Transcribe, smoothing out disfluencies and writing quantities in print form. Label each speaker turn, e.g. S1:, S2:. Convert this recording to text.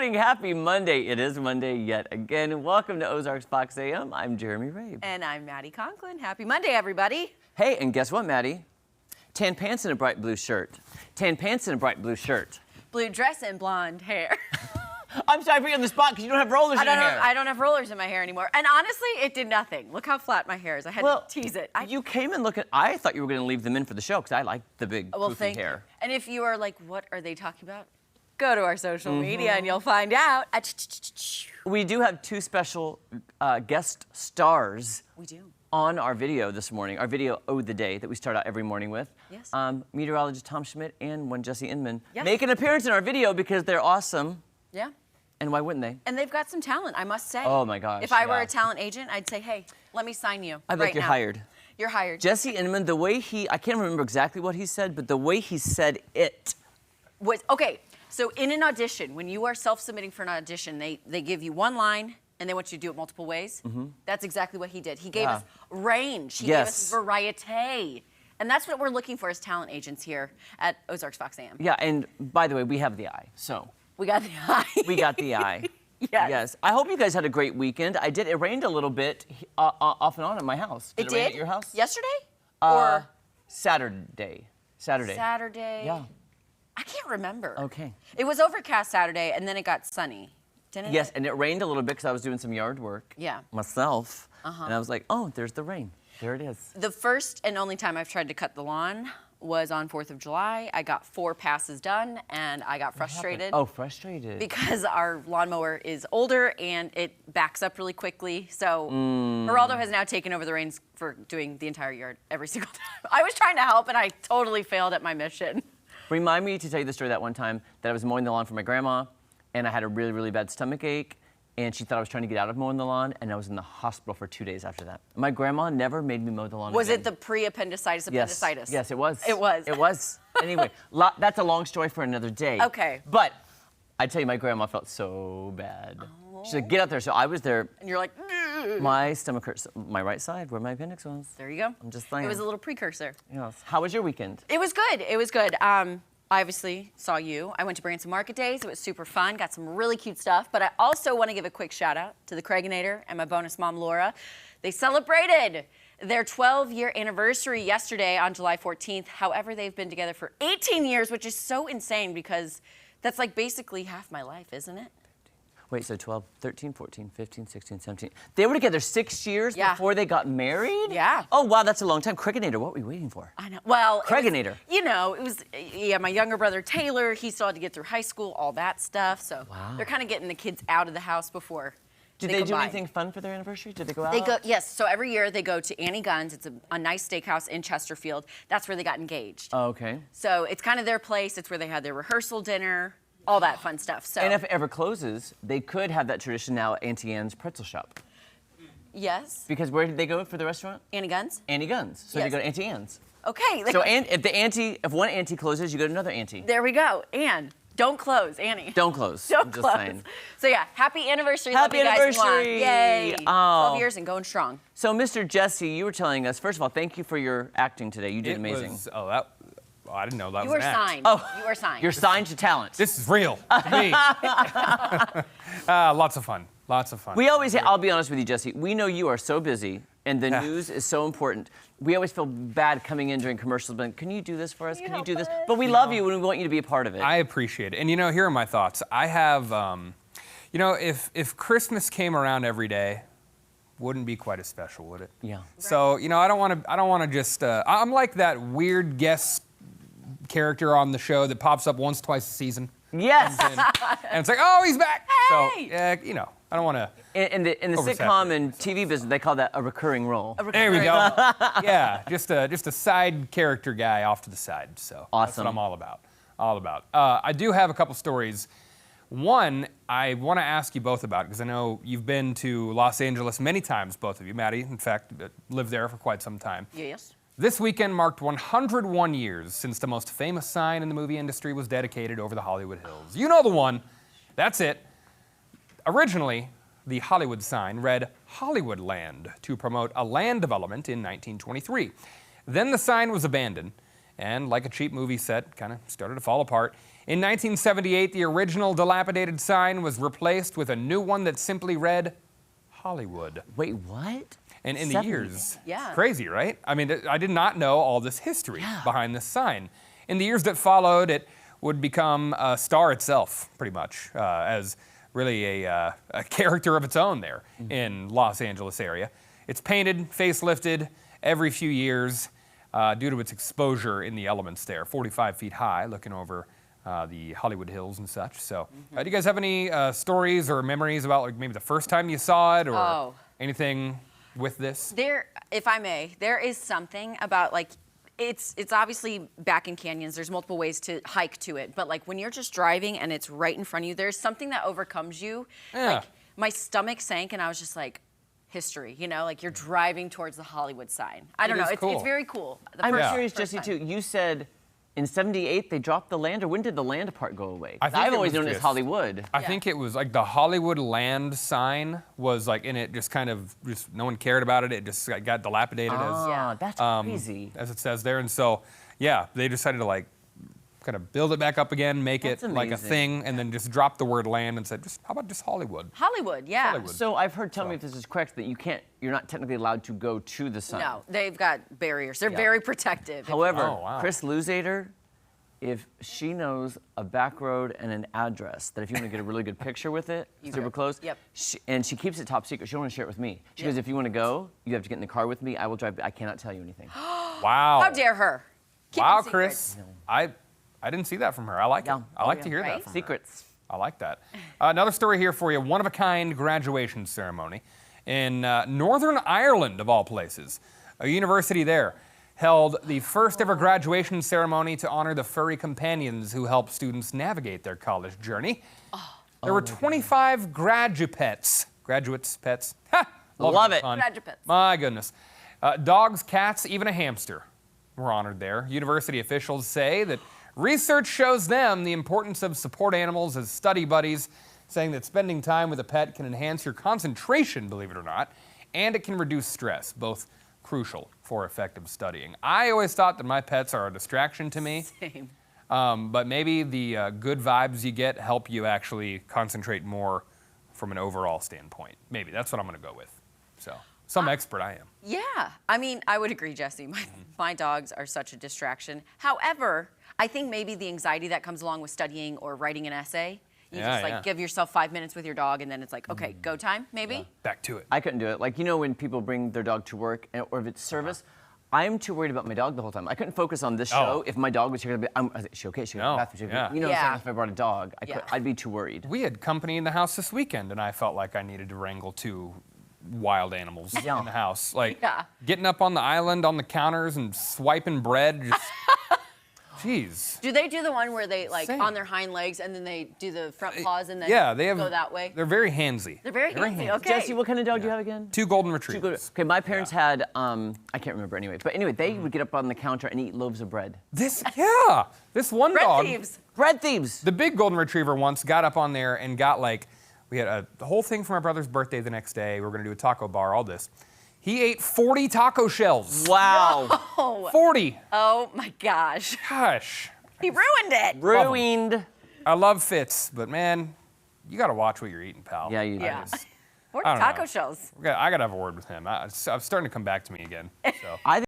S1: morning. Happy Monday. It is Monday yet again. Welcome to Ozarks Fox AM. I'm Jeremy Rabe.
S2: And I'm Maddie Conklin. Happy Monday, everybody.
S1: Hey, and guess what, Maddie? Tan pants and a bright blue shirt. Tan pants and a bright blue shirt.
S2: Blue dress and blonde hair.
S1: I'm sorry for you on the spot because you don't have rollers in your hair.
S2: I don't have rollers in my hair anymore. And honestly, it did nothing. Look how flat my hair is. I had to tease it.
S1: You came in looking, I thought you were going to leave them in for the show because I like the big poofy hair.
S2: And if you are like, what are they talking about? Go to our social media and you'll find out.
S1: We do have two special guest stars.
S2: We do.
S1: On our video this morning, our video Ode the Day that we start out every morning with.
S2: Yes.
S1: Meteorologist Tom Schmidt and one Jesse Inman
S2: make
S1: an appearance in our video because they're awesome.
S2: Yeah.
S1: And why wouldn't they?
S2: And they've got some talent, I must say.
S1: Oh my gosh.
S2: If I were a talent agent, I'd say, hey, let me sign you.
S1: I'd be like, you're hired.
S2: You're hired.
S1: Jesse Inman, the way I can't remember exactly what he said, but the way he said it
S2: was okay. So in an audition, when you are self-submitting for an audition, they give you one line and they want you to do it multiple ways. Mm-hmm. That's exactly what he did. He gave us range. He gave us variety. And that's what we're looking for as talent agents here at Ozarks Fox AM.
S1: Yeah, and by the way, we have the eye, so.
S2: We got the eye.
S1: We got the eye.
S2: Yes.
S1: Yes. I hope you guys had a great weekend. I did. It rained a little bit off and on at my house. Did it rain at your house?
S2: Yesterday? Or
S1: Saturday.
S2: Saturday.
S1: Yeah.
S2: I can't remember.
S1: Okay.
S2: It was overcast Saturday, and then it got sunny, didn't it?
S1: Yes, and it rained a little bit because I was doing some yard work.
S2: Yeah.
S1: Myself. And I was like, oh, there's the rain. There it is.
S2: The first and only time I've tried to cut the lawn was on 4th of July. I got 4 passes done, and I got frustrated.
S1: Oh, frustrated.
S2: Because our lawnmower is older, and it backs up really quickly. So Geraldo has now taken over the reins for doing the entire yard every single time. I was trying to help, and I totally failed at my mission.
S1: Remind me to tell you the story that one time that I was mowing the lawn for my grandma, and I had a really, really bad stomach ache, and she thought I was trying to get out of mowing the lawn, and I was in the hospital for 2 days after that. My grandma never made me mow the lawn
S2: Was
S1: again.
S2: it the pre-appendicitis appendicitis?
S1: Yes, it was.
S2: It was.
S1: It was. Anyway, that's a long story for another day.
S2: Okay.
S1: But I tell you, my grandma felt so bad. She's like, get out there. So I was there.
S2: And you're like,
S1: my stomach hurts. My right side, where my appendix was.
S2: There you go.
S1: I'm just saying.
S2: It was a little precursor.
S1: Yes. How was your weekend?
S2: It was good. It was good. I obviously saw you. I went to Branson Market Days. It was super fun. Got some really cute stuff. But I also want to give a quick shout out to the Craiginator and my bonus mom, Laura. They celebrated their 12-year anniversary yesterday on July 14th. However, they've been together for 18 years, which is so insane because that's like basically half my life, isn't it?
S1: Wait, so 12, 13, 14, 15, 16, 17. They were together 6 years before they got married?
S2: Yeah.
S1: Oh, wow, that's a long time. Craiginator, what were we waiting for?
S2: I know. Well,
S1: Craiginator.
S2: It was, my younger brother, Taylor, he still had to get through high school, all that stuff. So they're kind of getting the kids out of the house before
S1: Did they do anything fun for their anniversary? Did they go out?
S2: They go, yes. So every year they go to Annie Gunn's. It's a nice steakhouse in Chesterfield. That's where they got engaged.
S1: Oh, okay.
S2: So it's kind of their place. It's where they had their rehearsal dinner. All that fun stuff. So.
S1: And if it ever closes, they could have that tradition now at Auntie Anne's Pretzel Shop.
S2: Yes.
S1: Because where did they go for the restaurant?
S2: Annie Gunn's.
S1: Annie Gunn's. So you go to Auntie Anne's.
S2: Okay.
S1: So if one auntie closes, you go to another auntie.
S2: There we go. And don't close, Annie.
S1: Don't close.
S2: Don't close.
S1: Saying.
S2: So yeah, happy anniversary.
S1: Happy anniversary.
S2: Yay.
S1: Oh.
S2: 12 years and going strong.
S1: So Mr. Jesse, you were telling us, first of all, thank you for your acting today. You did amazing.
S3: I didn't know that
S2: You
S3: was
S2: were
S3: an act.
S2: signed.
S1: Oh,
S2: you were signed.
S1: You're signed to talent.
S3: This is real to me. Lots of fun. Lots of fun.
S1: We always, I'll be honest with you, Jesse, we know you are so busy and the news is so important. We always feel bad coming in during commercials, but can you do this for us? Can you do this? But we love you and we want you to be a part of it.
S3: I appreciate it. And here are my thoughts. I have, if Christmas came around every day, wouldn't be quite as special, would it?
S1: Yeah.
S3: So, I don't want to just, I'm like that weird guest character on the show that pops up once, twice a season.
S1: Yes.
S3: And it's like, oh, he's back.
S2: Hey!
S3: So, I don't want to.
S1: In the sitcom and TV business, they call that a recurring role.
S3: There we go. Yeah, just a side character guy off to the side. So
S1: awesome.
S3: That's what I'm all about. All about. I do have a couple stories. One, I want to ask you both about because I know you've been to Los Angeles many times, both of you. Maddie, in fact, lived there for quite some time.
S2: Yes.
S3: This weekend marked 101 years since the most famous sign in the movie industry was dedicated over the Hollywood Hills. You know the one. That's it. Originally, the Hollywood sign read Hollywoodland to promote a land development in 1923. Then the sign was abandoned, and like a cheap movie set, kind of started to fall apart. In 1978, the original dilapidated sign was replaced with a new one that simply read Hollywood.
S1: Wait, what?
S3: And in the
S1: 70.
S3: years,
S2: Yeah.
S3: crazy, right? I mean, I did not know all this history behind this sign. In the years that followed, it would become a star itself, pretty much, as really a character of its own there in Los Angeles area. It's painted, facelifted every few years due to its exposure in the elements there, 45 feet high, looking over the Hollywood Hills and such. So, do you guys have any stories or memories about like maybe the first time you saw it or anything with this?
S2: There, if I may, there is something about like, it's obviously back in canyons. There's multiple ways to hike to it, but like when you're just driving and it's right in front of you, there's something that overcomes you.
S3: Yeah.
S2: Like my stomach sank and I was just like, history, you know, like you're driving towards the Hollywood sign. I don't know,
S3: is cool.
S2: it's very cool. The
S1: I'm
S2: first-
S1: curious,
S2: first
S1: Jesse,
S2: time.
S1: too. You said in '78 they dropped the land, or when did the land part go away?
S3: I think
S1: I've
S3: it
S1: always
S3: was
S1: known it as
S3: just-
S1: Hollywood.
S3: I think it was like the Hollywood land sign was like in it, just kind of, just no one cared about it. It just got dilapidated
S1: Ah, that's crazy.
S3: as it says there. And so, yeah, they decided to like kind of build it back up again, make
S1: That's
S3: it like a
S1: amazing.
S3: thing, and then just drop the word land and said, just how about just Hollywood?
S2: Hollywood, yeah.
S3: Hollywood.
S1: So I've heard, tell me if this is correct, that you're not technically allowed to go to the sign.
S2: No, they've got barriers. They're
S1: Yeah.
S2: very protective.
S1: However,
S3: Oh, wow.
S1: Chris Luzader, if she knows a back road and an address, that if you want to get a really good picture with it, super close,
S2: Yep.
S1: and she keeps it top secret. She don't want to share it with me. She goes, if you want to go, you have to get in the car with me. I will drive. I cannot tell you anything.
S3: Wow.
S2: How dare her? Keep
S3: Wow,
S2: it secret.
S3: Chris. I didn't see that from her. I like
S1: Yeah.
S3: it. I like
S1: Oh,
S3: to
S1: yeah.
S3: hear that
S2: Right?
S3: from her.
S1: Secrets.
S3: I like that. Another story here for you. One-of-a-kind graduation ceremony in Northern Ireland, of all places. A university there held the first ever graduation ceremony to honor the furry companions who help students navigate their college journey. There were 25 graduates. Graduates, pets. Ha!
S1: Love
S3: the
S1: it.
S3: pun.
S2: Graduates.
S3: My goodness. Dogs, cats, even a hamster were honored there. University officials say that research shows them the importance of support animals as study buddies, saying that spending time with a pet can enhance your concentration, believe it or not, and it can reduce stress, both crucial for effective studying. I always thought that my pets are a distraction to me,
S2: Same.
S3: but maybe the good vibes you get help you actually concentrate more from an overall standpoint. Maybe that's what I'm going to go with. So, some expert I am.
S2: Yeah, I mean, I would agree, Jesse. My dogs are such a distraction. However, I think maybe the anxiety that comes along with studying or writing an essay, you
S3: Yeah,
S2: just like
S3: yeah.
S2: give yourself 5 minutes with your dog and then it's like, okay, go time, maybe?
S3: Back to it.
S1: I couldn't do it. Like, you know, when people bring their dog to work, or if it's service, I'm too worried about my dog the whole time. I couldn't focus on this show if my dog was here. Is she okay? Is she
S3: No,
S1: in the bathroom?
S3: yeah.
S1: You know,
S2: Yeah.
S1: sometimes if I brought a dog,
S2: Yeah.
S1: I'd be too worried.
S3: We had company in the house this weekend, and I felt like I needed to wrangle two wild animals
S1: Yeah.
S3: in the house. Like
S2: Yeah.
S3: getting up on the island on the counters and swiping bread. Just, jeez.
S2: Do they do the one where they like
S3: Same.
S2: on their hind legs and then they do the front paws and then
S3: Yeah, they have.
S2: go that way?
S3: They're very handsy.
S2: They're very handsy, okay.
S1: Jesse, what kind of dog do you have again?
S3: Two golden
S1: Two
S3: retrievers.
S1: good. Okay, my parents had, I can't remember anyway, but anyway, they would get up on the counter and eat loaves of bread.
S3: This one
S2: Bread
S3: dog.
S2: thieves.
S1: Bread thieves!
S3: The big golden retriever once got up on there and got like, we had the whole thing for my brother's birthday the next day. We were gonna do a taco bar, all this. He ate 40 taco shells.
S1: Wow.
S2: Oh,
S3: 40.
S2: oh my gosh.
S3: Gosh.
S2: He ruined it.
S1: Ruined.
S3: I love Fitz, but man, you gotta watch what you're eating, pal.
S1: Yeah, you do.
S2: Yeah.
S3: just-
S2: 40
S3: I don't know.
S2: taco shells.
S3: I gotta have a word with him. I'm starting to come back to me again. So.
S1: I